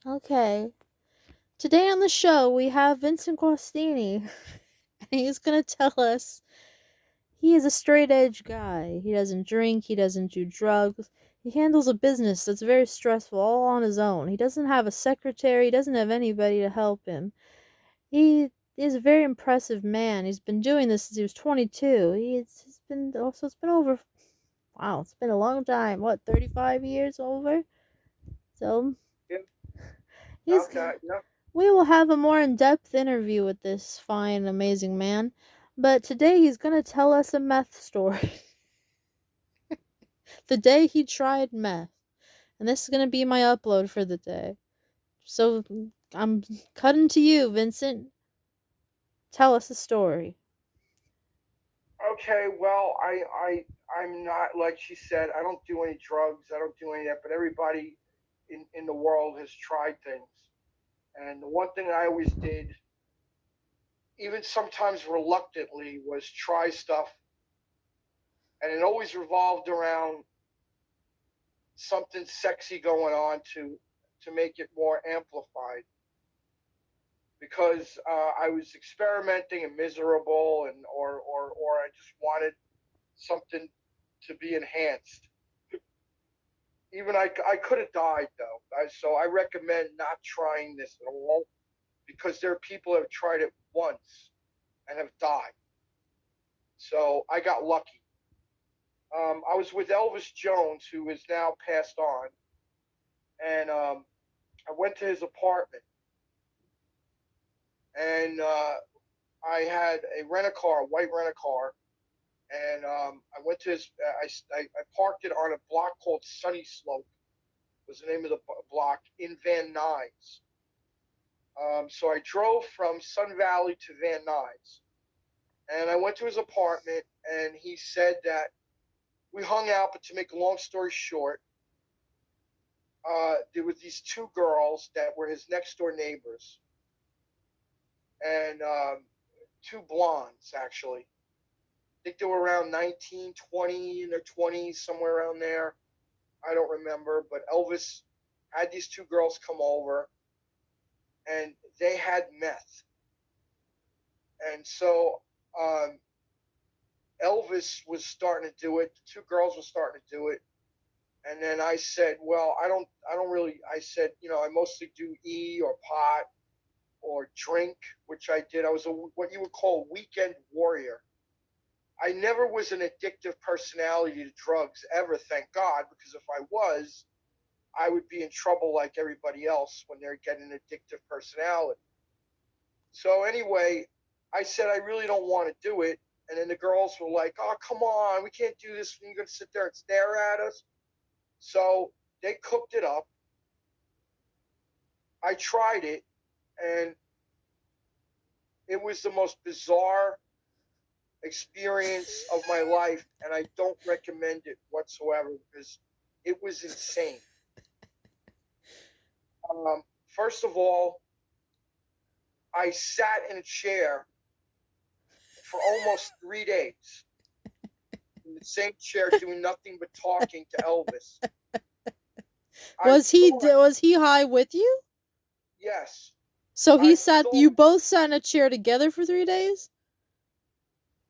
Okay. Today on the show, we have Vincent Guastini. And he's gonna tell us he is a straight edge guy. He doesn't drink, he doesn't do drugs. He handles a business that's very stressful all on his own. He doesn't have a secretary, he doesn't have anybody to help him. He is a very impressive man. He's been doing this since he was 22. He's been also it's been over wow, it's been a long time. What, 35 years over? So, Yeah, he's about that. Yeah. we will have a more in-depth interview with this fine, amazing man. But today he's gonna tell us a meth story. The day he tried meth. And this is gonna be my upload for the day. So I'm cutting to you, Vincent. Tell us a story. Okay. Well, I'm not like she said. I don't do any drugs. I don't do any of that. But everybody in the world has tried things. And the one thing I always did, even sometimes reluctantly, was try stuff. And it always revolved around something sexy going on to make it more amplified. Because I was experimenting and miserable, and or I just wanted something to be enhanced. Even I could have died though. So I recommend not trying this at all because there are people that have tried it once and have died. So I got lucky. I was with Elvis Jones, who is now passed on, and I went to his apartment, and I had a rent a car, a white rent a car, and I went to his. I parked it on a block called Sunny Slope. Was the name of the block in Van Nuys. So I drove from Sun Valley to Van Nuys, and I went to his apartment, and he said that we hung out. But to make a long story short, there were these two girls that were his next door neighbors, and two blondes actually. I think they were around 19, 20, in their 20s, somewhere around there. I don't remember, but Elvis had these two girls come over, and they had meth, and so um, Elvis was starting to do it. The two girls were starting to do it, and then I said, "Well, I don't really." I said, I mostly do or pot or drink, which I did. I was what you would call a weekend warrior. I never was an addictive personality to drugs ever, thank God, because if I was, I would be in trouble like everybody else when they're getting an addictive personality. So anyway, I said I really don't want to do it, and then the girls were like, "Oh, come on, we can't do this. You're going to sit there and stare at us." So they cooked it up. I tried it, and it was the most bizarre experience of my life, and I don't recommend it whatsoever because it was insane. First of all, I sat in a chair for almost 3 days in the same chair doing nothing but talking to Elvis. I thought, Was he high with you? yes, So I you thought both sat in a chair together for 3 days?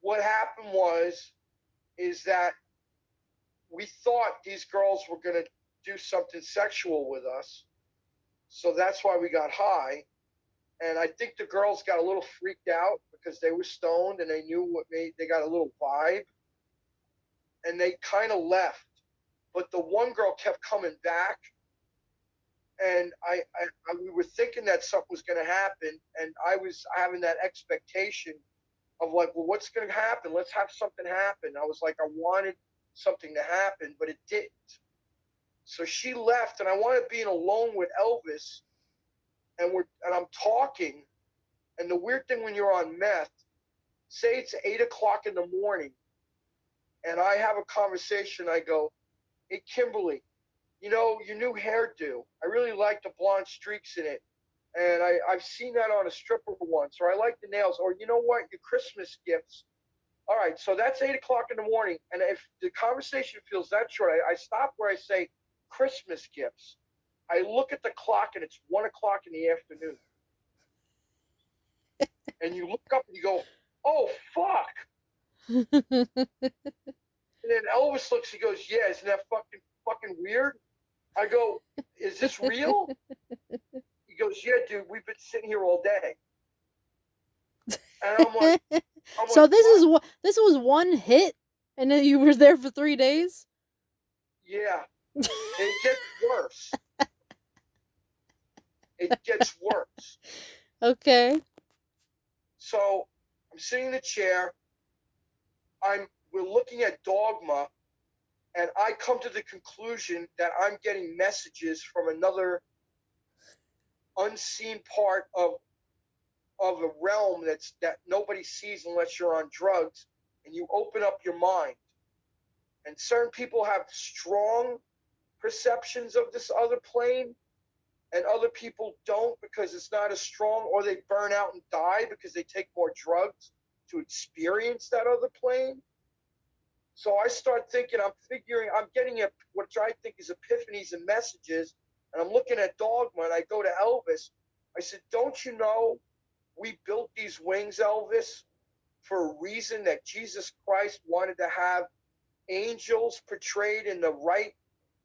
what happened is that we thought these girls were going to do something sexual with us. So that's why we got high. And I think the girls got a little freaked out because they were stoned and they knew they got a little vibe, and they kind of left. But the one girl kept coming back, and we were thinking that something was going to happen, and I was having that expectation of like, well, what's going to happen? Let's have something happen. I was like, I wanted something to happen, but it didn't. So she left, and I wanted being alone with Elvis, and I'm talking. And the weird thing when you're on meth, say it's 8 o'clock in the morning, and I have a conversation. I go, "Hey, Kimberly, your new hairdo. I really like the blonde streaks in it, and I've seen that on a stripper once. Or I like the nails. Or you know what, your Christmas gifts. All right, so that's 8 o'clock in the morning, and if the conversation feels that short, I stop where I say Christmas gifts, I look at the clock and it's 1:00 in the afternoon. And you look up and you go, oh, fuck. And then Elvis looks, he goes, yeah, isn't that fucking weird? I go, is this real? He goes, yeah, dude, we've been sitting here all day. And I'm like, so this what? was one hit, and then you were there for 3 days. Yeah, it gets worse. It gets worse. Okay. So I'm sitting in the chair. We're looking at Dogma, and I come to the conclusion that I'm getting messages from another unseen part of a realm that nobody sees unless you're on drugs, and you open up your mind. And certain people have strong perceptions of this other plane, and other people don't because it's not as strong, or they burn out and die because they take more drugs to experience that other plane. So I start thinking, I'm getting what I think is epiphanies and messages, and I'm looking at Dogma, and I go to Elvis. I said, don't you know we built these wings, Elvis, for a reason, that Jesus Christ wanted to have angels portrayed in the right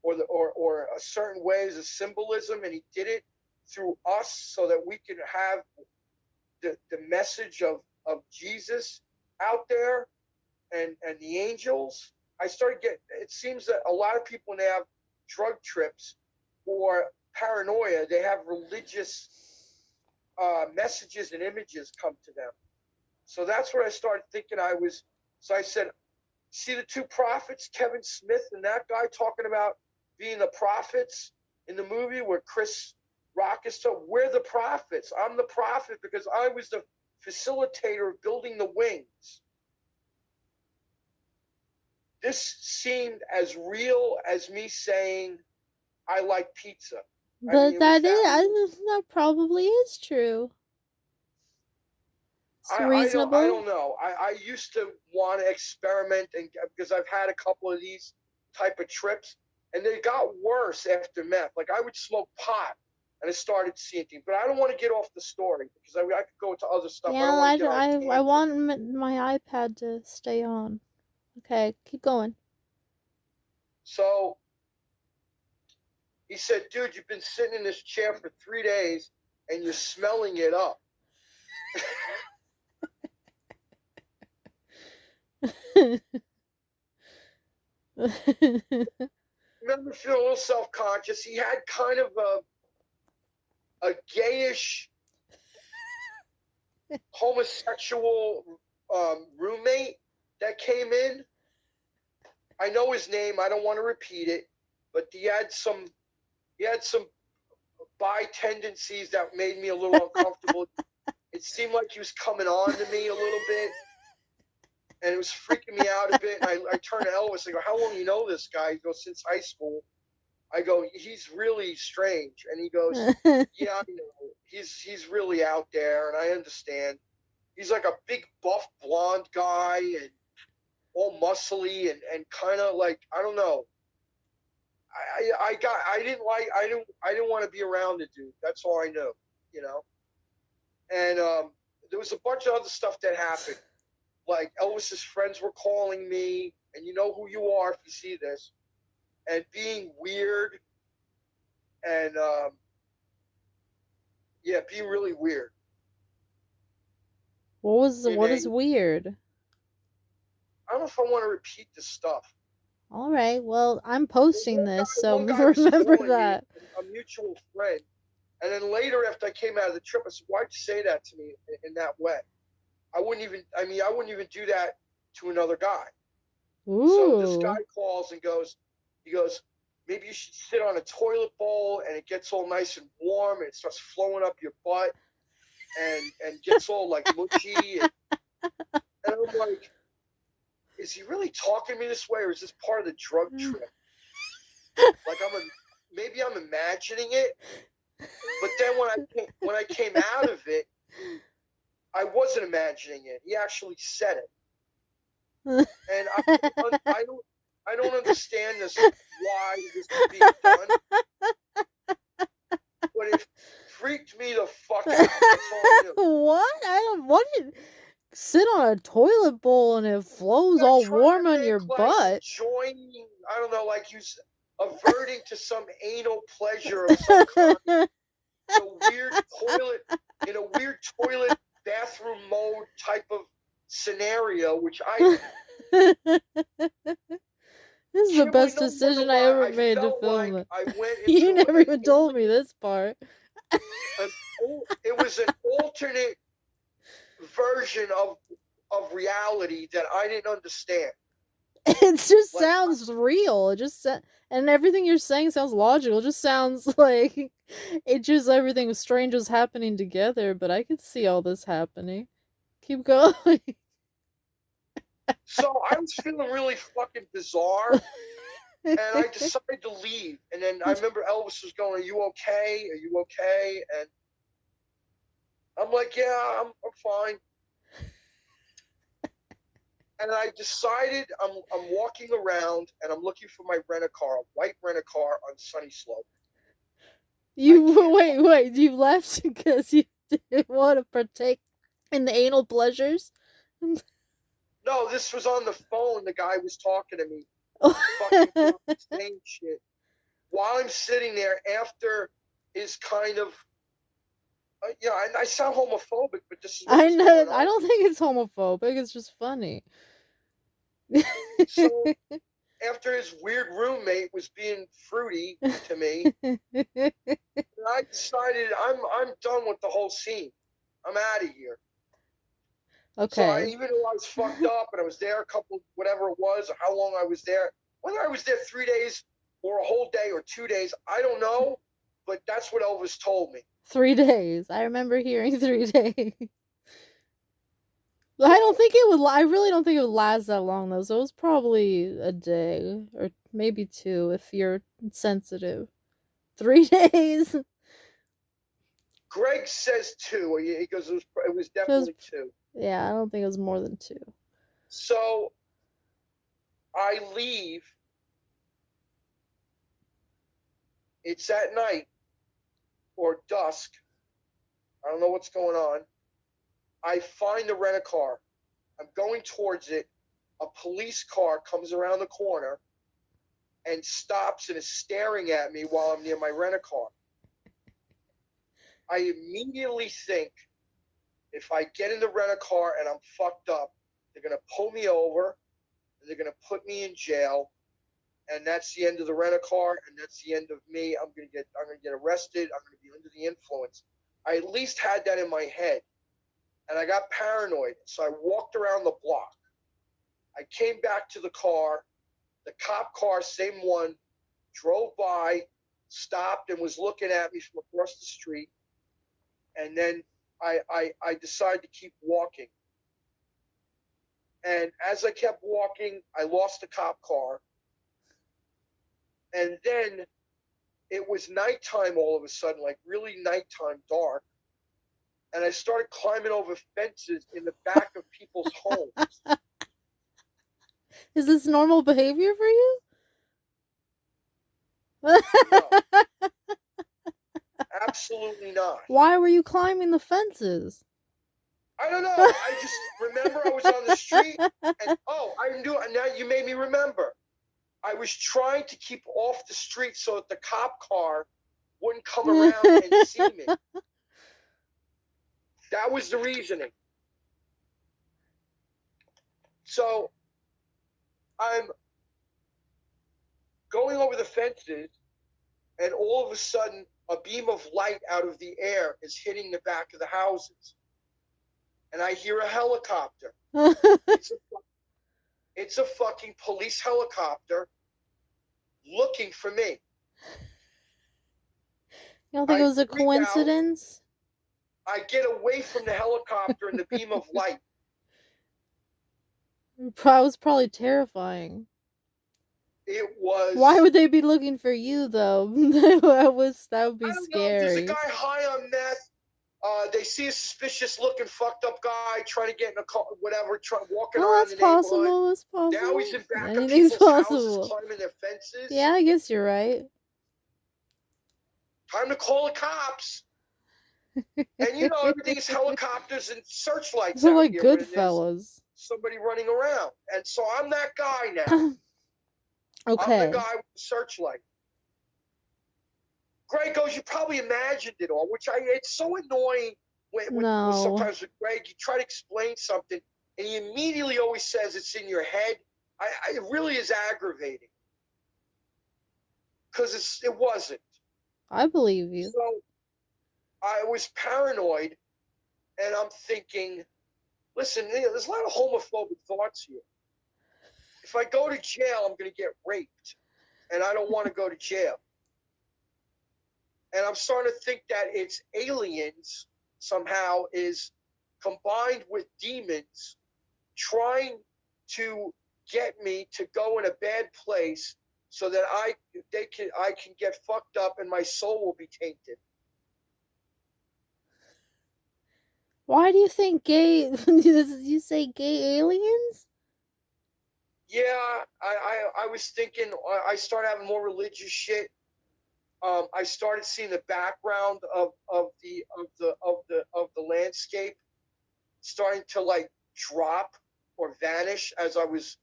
or a certain way as a symbolism, and he did it through us so that we can have the message of Jesus out there and the angels. I started getting, it seems that a lot of people, when they have drug trips or paranoia, they have religious messages and images come to them. So that's what I started thinking so I said, see the two prophets, Kevin Smith and that guy, talking about being the prophets in the movie where Chris Rock is told, we're the prophets. I'm the prophet because I was the facilitator of building the wings. This seemed as real as me saying I like pizza. But that probably is true. It's reasonable. I don't know. I used to want to experiment, and because I've had a couple of these type of trips, and they got worse after meth. Like I would smoke pot, and I started seeing things. But I don't want to get off the story because I could go into other stuff. Yeah, I want my iPad to stay on. Okay, keep going. So he said, dude, you've been sitting in this chair for 3 days, and you're smelling it up. Remember feeling a little self-conscious. He had kind of a gayish homosexual roommate that came in. I know his name. I don't want to repeat it, but he had some bi tendencies that made me a little uncomfortable. It seemed like he was coming on to me a little bit, and it was freaking me out a bit. And I turned to Elvis. I go, how long you know this guy? He goes, since high school. I go, he's really strange. And he goes, yeah, I know. He's really out there, and I understand. He's like a big buff blonde guy and all muscly and kind of like, I don't know. I didn't want to be around the dude. That's all I knew, you know. And there was a bunch of other stuff that happened. Like Elvis's friends were calling me, and you know who you are if you see this, and being weird, and yeah, being really weird. What is weird? I don't know if I want to repeat the stuff. All right, well, I'm posting this, so remember that. A mutual friend. And then later, after I came out of the trip, I said, why'd you say that to me in that way? I wouldn't even do that to another guy. Ooh. So this guy calls and he goes, maybe you should sit on a toilet bowl and it gets all nice and warm and it starts flowing up your butt and gets all like mushy. And I'm like, is he really talking to me this way, or is this part of the drug trip? Like maybe I'm imagining it, but then when I came out of it, I wasn't imagining it. He actually said it, and I don't understand this. Why this is being done? but it freaked me the fuck out. That's all I knew. What? I don't. What? Sit on a toilet bowl and it flows Yeah, all trying warm to on your make like butt. joining, I don't know, like you averting to some anal pleasure of some kind in a weird toilet bathroom mode type of scenario, which I This is the can't believe best no wonder decision I why ever I made to felt film like it. I went You into never even told me this part. it was an alternate version of reality that I didn't understand. It just Like sounds real. It just and everything you're saying sounds logical. It just sounds like it just everything strange was happening together. But I could see all this happening. Keep going. so I was feeling really fucking bizarre. And I decided to leave. And then I remember Elvis was going, "Are you okay? Are you okay?" And I'm like, "Yeah, I'm fine." And I decided I'm walking around and I'm looking for my rent-a-car, a white rent-a-car on Sunny Slope. Wait. You left because you didn't want to partake in the anal pleasures. No, this was on the phone. The guy was talking to me, fucking saying shit while I'm sitting there after his kind of and I sound homophobic, but this is what I was know. going I on. don't think it's homophobic. It's just funny. So after his weird roommate was being fruity to me, I decided I'm done with the whole scene. I'm out of here. So Okay. even though I was fucked up and I was there a couple, whatever it was, or how long I was there, whether I was there 3 days or a whole day or 2 days, I don't know. But that's what Elvis told me. 3 days. I remember hearing 3 days. So, I don't think it would. I really don't think it would last that long though. So it was probably a day or maybe two if you're sensitive. 3 days. Greg says 2. He goes, it was Feels. definitely 2. Yeah, I don't think it was more than 2. So I leave. It's at night or dusk. I don't know what's going on. I find the rent-a-car. I'm going towards it. A police car comes around the corner and stops and is staring at me while I'm near my rent-a-car. I immediately think if I get in the rent-a-car and I'm fucked up, they're going to pull me over and they're going to put me in jail, and that's the end of the rent-a-car, and that's the end of me. I'm going to get arrested. I'm going to be under the influence. I at least had that in my head, and I got paranoid. So I walked around the block. I came back to the car. The cop car, same one, drove by, stopped, and was looking at me from across the street. And then I decided to keep walking. And as I kept walking, I lost the cop car. And then it was nighttime all of a sudden, like really nighttime, dark. And I started climbing over fences in the back of people's homes. Is this normal behavior for you? No, absolutely not. Why were you climbing the fences? I don't know. I just remember I was on the street, and I knew. Now you made me remember. I was trying to keep off the street so that the cop car wouldn't come around and see me. That was the reasoning. So I'm going over the fences, and all of a sudden, a beam of light out of the air is hitting the back of the houses. And I hear a helicopter. It's a fucking police helicopter looking for me. You don't think it was a coincidence? I get away from the helicopter and the beam of light. It was probably terrifying. It was. Why would they be looking for you though? That would be I don't scary. know. There's a guy high on meth. They see a suspicious looking fucked up guy trying to get in a car, whatever, walking around the neighborhood. That's possible. Now he's in back Anything's of people's possible. houses climbing their fences. Yeah, I guess you're right. Time to call the cops. And you know, everything's helicopters and searchlights So out like here when there's Goodfellas. somebody running around. And so I'm that guy now. I'm the Okay. guy with the searchlight. Greg goes, you probably imagined it all, it's so annoying when No. sometimes with Greg, you try to explain something and he immediately always says it's in your head. It really is aggravating because it wasn't. I believe you. So I was paranoid and I'm thinking, listen, there's a lot of homophobic thoughts here. If I go to jail, I'm going to get raped and I don't want to go to jail. And I'm starting to think that it's aliens somehow is combined with demons trying to get me to go in a bad place so that I can get fucked up and my soul will be tainted. Why do you think gay? You say gay aliens? Yeah, I was thinking I started having more religious shit. I started seeing the background of the landscape starting to like drop or vanish as I was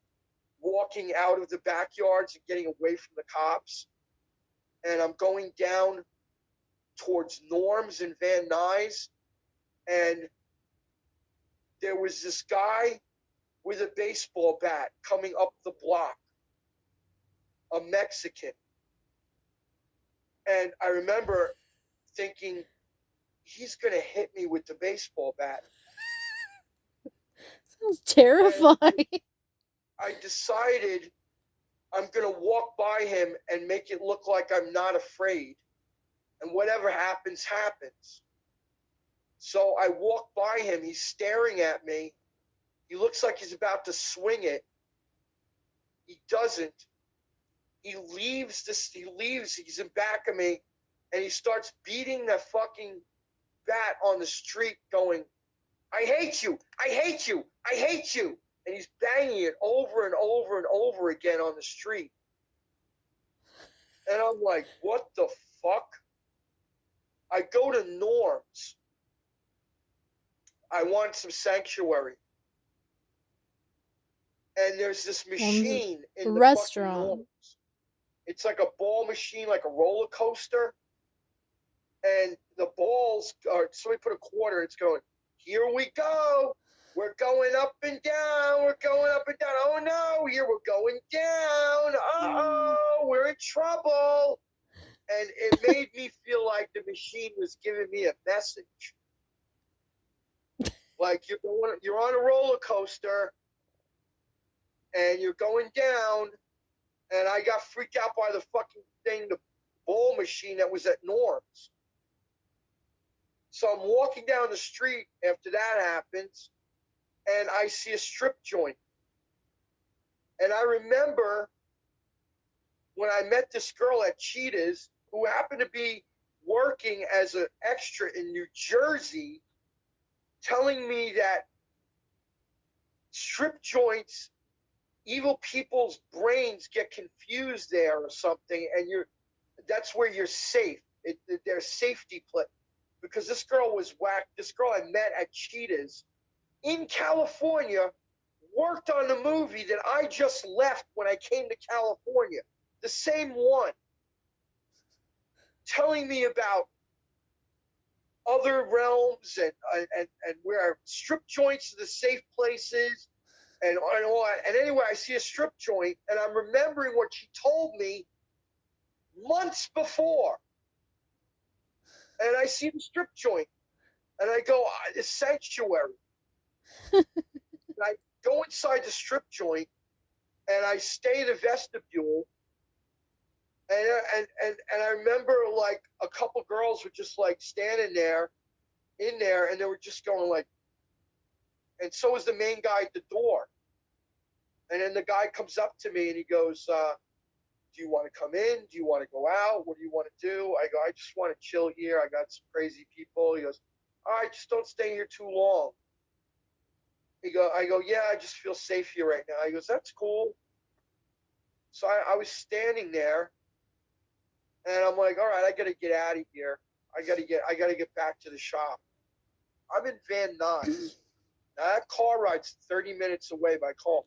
walking out of the backyards and getting away from the cops. And I'm going down towards Norm's and Van Nuys, and there was this guy with a baseball bat coming up the block, a Mexican. And I remember thinking, he's going to hit me with the baseball bat. Sounds And terrifying. I decided I'm going to walk by him and make it look like I'm not afraid. And whatever happens, happens. So I walk by him. He's staring at me. He looks like he's about to swing it. He doesn't. He leaves. He's in back of me. And he starts beating the fucking bat on the street, going, I hate you. I hate you. I hate you. And he's banging it over and over and over again on the street. And I'm like, what the fuck? I go to Norm's. I want some sanctuary. And there's this One's machine a in the fucking restaurant. Norm's. It's like a ball machine, like a roller coaster. And the balls are, somebody put a quarter, it's going, here we go. We're going up and down. We're going up and down. Oh no, here we're going down. Uh-oh, we're in trouble. And it made me feel like the machine was giving me a message. Like you're on a roller coaster and you're going down, and I got freaked out by the fucking thing, the ball machine that was at Norm's. So I'm walking down the street after that happens, and I see a strip joint. And I remember when I met this girl at Cheetah's who happened to be working as an extra in New Jersey, telling me that strip joints, evil people's brains get confused there or something, and that's where you're safe. Their safety play. Because this girl was whacked. This girl I met at Cheetah's in California worked on the movie that I just left when I came to California. The same one. Telling me about other realms and where strip joints are the safe places and all that. And anyway, I see a strip joint and I'm remembering what she told me months before. And I see the strip joint and I go, this sanctuary. And I go inside the strip joint and I stay in the vestibule. And I remember like a couple girls were just like standing there in there and they were just going like, and so was the main guy at the door. And then the guy comes up to me and he goes, do you want to come in? Do you want to go out? What do you want to do? I go, I just want to chill here. I got some crazy people. He goes, all right, just don't stay here too long. I go, yeah, I just feel safe here right now. He goes, that's cool. So I was standing there And I'm like, all right, I gotta get out of here. I gotta get back to the shop. I'm in Van Nuys. Now that car ride's 30 minutes away by car.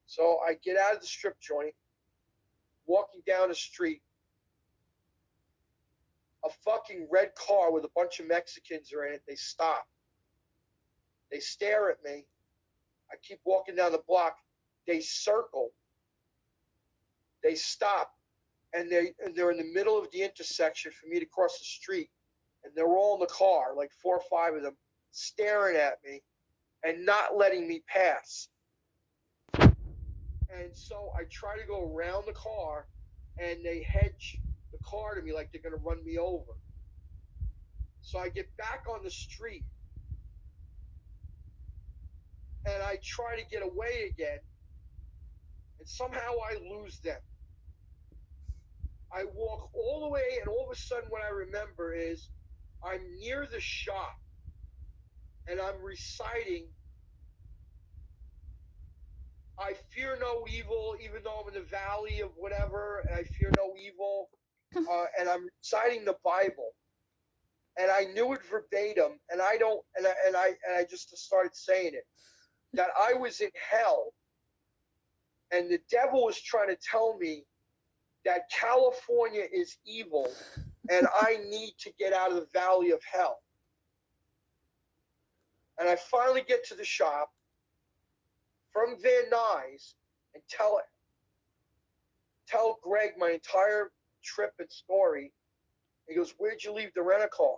So I get out of the strip joint, walking down the street. A fucking red car with a bunch of Mexicans are in it. They stop. They stare at me. I keep walking down the block. They circle. They stop. And they're in the middle of the intersection for me to cross the street. And they're all in the car, like 4 or 5 of them, staring at me and not letting me pass. And so I try to go around the car, and they hedge the car to me like they're going to run me over. So I get back on the street, and I try to get away again, and somehow I lose them. I walk all the way, and all of a sudden what I remember is I'm near the shop, and I'm reciting, I fear no evil, even though I'm in the valley of whatever, and I fear no evil, and I'm reciting the Bible. And I knew it verbatim, and I just started saying it, that I was in hell, and the devil was trying to tell me that California is evil, and I need to get out of the valley of hell. And I finally get to the shop from Van Nuys and tell Greg my entire trip and story. He goes, "Where'd you leave the rent-a-car?"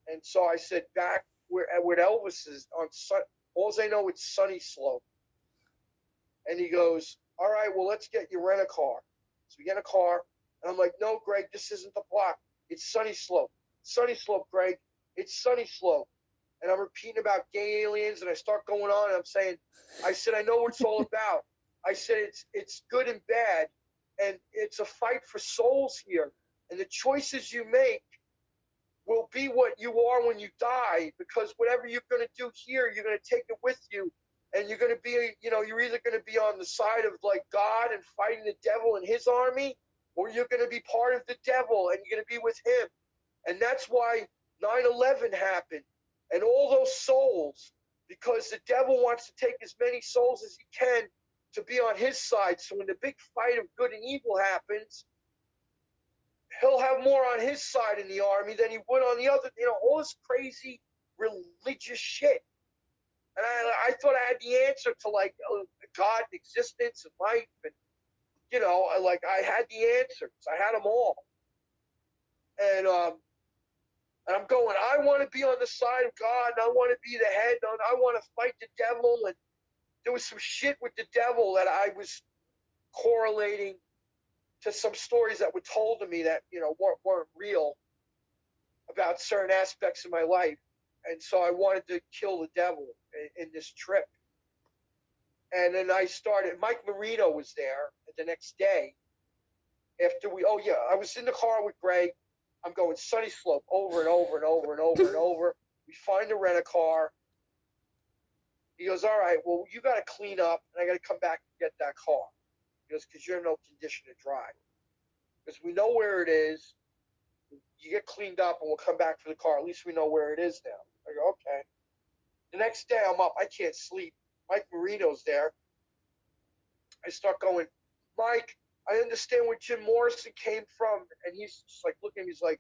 And so I said, "Back where Elvis is on Sun. All I know it's Sunny Slope." And he goes, "All right, well, let's get you rent-a-car." So we get a car, and I'm like, "No, Greg, this isn't the block. It's Sunny Slope. Sunny Slope, Greg. It's Sunny Slope." And I'm repeating about gay aliens, and I start going on, and I'm saying, I said, "I know what it's all about." I said, it's good and bad, and it's a fight for souls here. And the choices you make will be what you are when you die, because whatever you're going to do here, you're going to take it with you. And you're going to be, you're either going to be on the side of like God and fighting the devil and his army, or you're going to be part of the devil and you're going to be with him. And that's why 9/11 happened. And all those souls, because the devil wants to take as many souls as he can to be on his side. So when the big fight of good and evil happens, he'll have more on his side in the army than he would on the other. All this crazy religious shit. And I thought I had the answer to like God and existence and life, and I had the answers. I had them all. And I'm going, I want to be on the side of God, and I want to be the head, and I want to fight the devil. And there was some shit with the devil that I was correlating to some stories that were told to me that weren't real about certain aspects of my life. And so I wanted to kill the devil in this trip. And then I started, Mike Marino was there the next day after I was in the car with Greg. I'm going Sunny Slope over and over and over and over and over. We find a rent-a-car. He goes, "All right, well, you got to clean up, and I got to come back and get that car." He goes, "Because you're in no condition to drive. Because we know where it is. You get cleaned up, and we'll come back for the car. At least we know where it is now." I go, "Okay." The next day, I'm up. I can't sleep. Mike Marino's there. I start going, "Mike, I understand where Jim Morrison came from." And he's just like looking at me.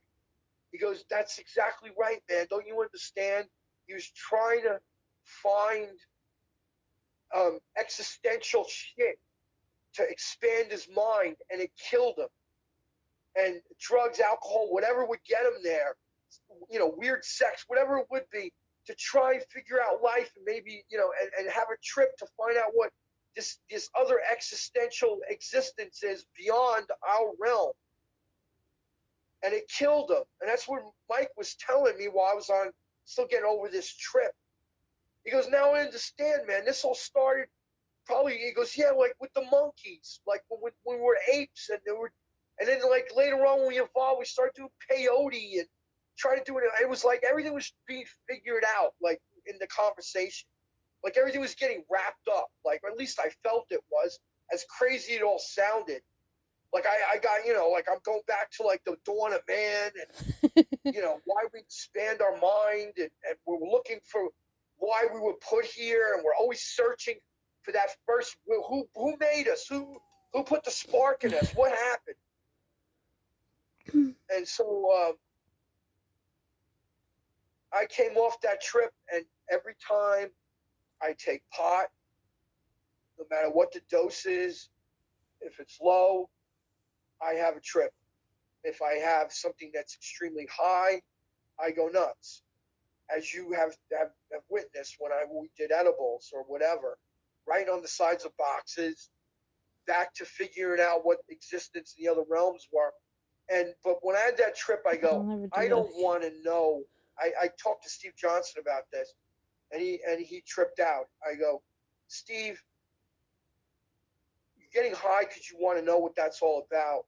He goes, "That's exactly right, man. Don't you understand? He was trying to find existential shit to expand his mind, and it killed him. And drugs, alcohol, whatever would get him there, weird sex, whatever it would be, to try and figure out life, and maybe, and have a trip to find out what this other existential existence is beyond our realm." And it killed him. And that's what Mike was telling me while I was still getting over this trip. He goes, "Now I understand, man. This all started probably," he goes, "yeah, like with the monkeys, like when we were apes, and then like later on when we evolved, we started doing peyote and trying to do it. It was like everything was being figured out, like in the conversation, like everything was getting wrapped up, like, or at least I felt it was, as crazy it all sounded." Like I got, like I'm going back to like the dawn of man, and why we expand our mind, and we're looking for why we were put here, and we're always searching for that first who made us, who put the spark in us, what happened. And so I came off that trip, and every time I take pot, no matter what the dose is, if it's low, I have a trip. If I have something that's extremely high, I go nuts. As you have witnessed when we did edibles or whatever, right on the sides of boxes, back to figuring out what existence in the other realms were. But when I had that trip, I I'll go, never do I that. don't want to know. I talked to Steve Johnson about this, and he tripped out. I go, Steve, you're getting high because you want to know what that's all about.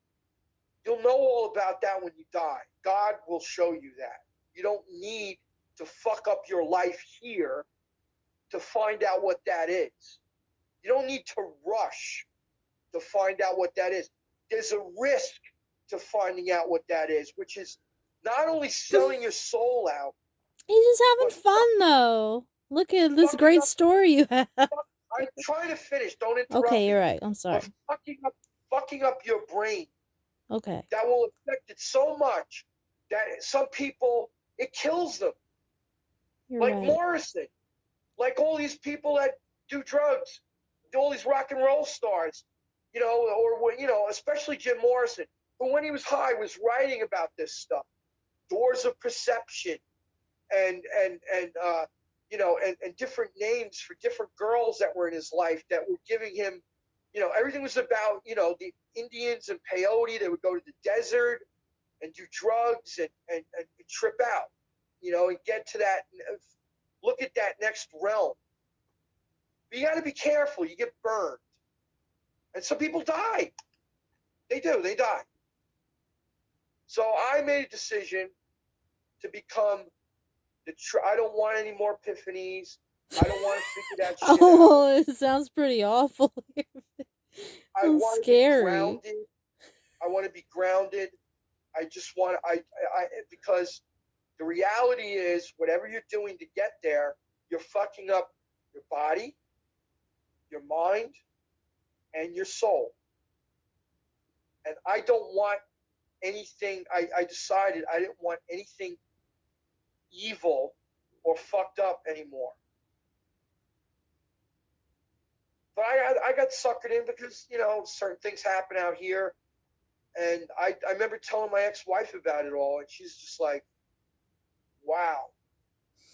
You'll know all about that when you die. God will show you that. You don't need to fuck up your life here to find out what that is. You don't need to rush to find out what that is. There's a risk to finding out what that is, which is not only selling your soul out, He's just having but fun though. Look at this fucking great up. story you have. I'm trying to finish. Don't interrupt Okay, me. you're right. I'm sorry. But fucking up your brain, Okay. that will affect it so much that some people, it kills them. You're Like right. Morrison, like all these people that do drugs, all these rock and roll stars, especially Jim Morrison, who when he was high was writing about this stuff, doors of perception, and different names for different girls that were in his life that were giving him, everything was about, the Indians and peyote. They would go to the desert and do drugs and trip out, and get to that, look at that next realm. But you got to be careful. You get burned. And some people die. They do. They die. So I made a decision to become I don't want any more epiphanies. I don't want to figure that shit out. Oh, it sounds pretty awful. I So want to be scary. grounded. I want to be grounded. I just want because the reality is whatever you're doing to get there, you're fucking up your body, your mind, and your soul. And I don't want anything. I decided I didn't want anything evil or fucked up anymore. But I got suckered in because certain things happen out here, and I remember telling my ex-wife about it all, and she's just like, "Wow."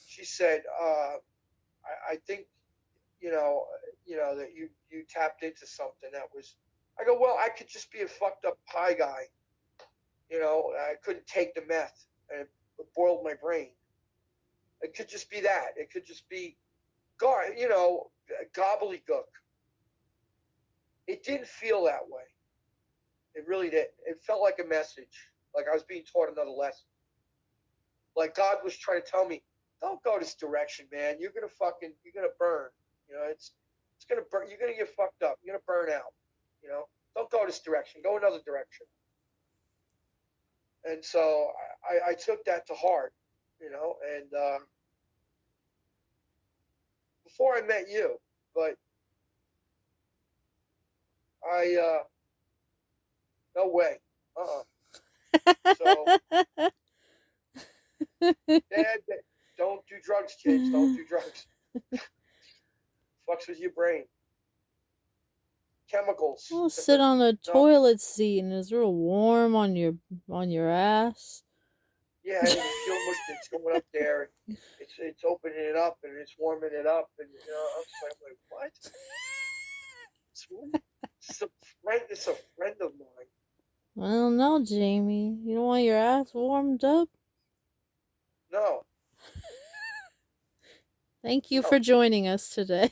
She said, I think that you tapped into something that was. I go, well, I could just be a fucked up high guy. I couldn't take the meth, and it boiled my brain. It could just be that. It could just be, gobbledygook. It didn't feel that way. It really did. It felt like a message, like I was being taught another lesson. Like God was trying to tell me, don't go this direction, man. You're gonna burn. It's gonna burn. You're gonna get fucked up. You're gonna burn out. Don't go this direction. Go another direction. And so I took that to heart, and before I met you, but no way. So, Dad, don't do drugs, kids. Don't do drugs. Fucks with your brain. Chemicals. I'll sit on a No. toilet seat and it's real warm on your ass. Yeah, and you feel much. It's going up there. It's opening it up and it's warming it up, and I'm just like, what? It's a friend. It's a friend of mine. I don't know, Jamie. You don't want your ass warmed up? No, Thank you no. for joining us today.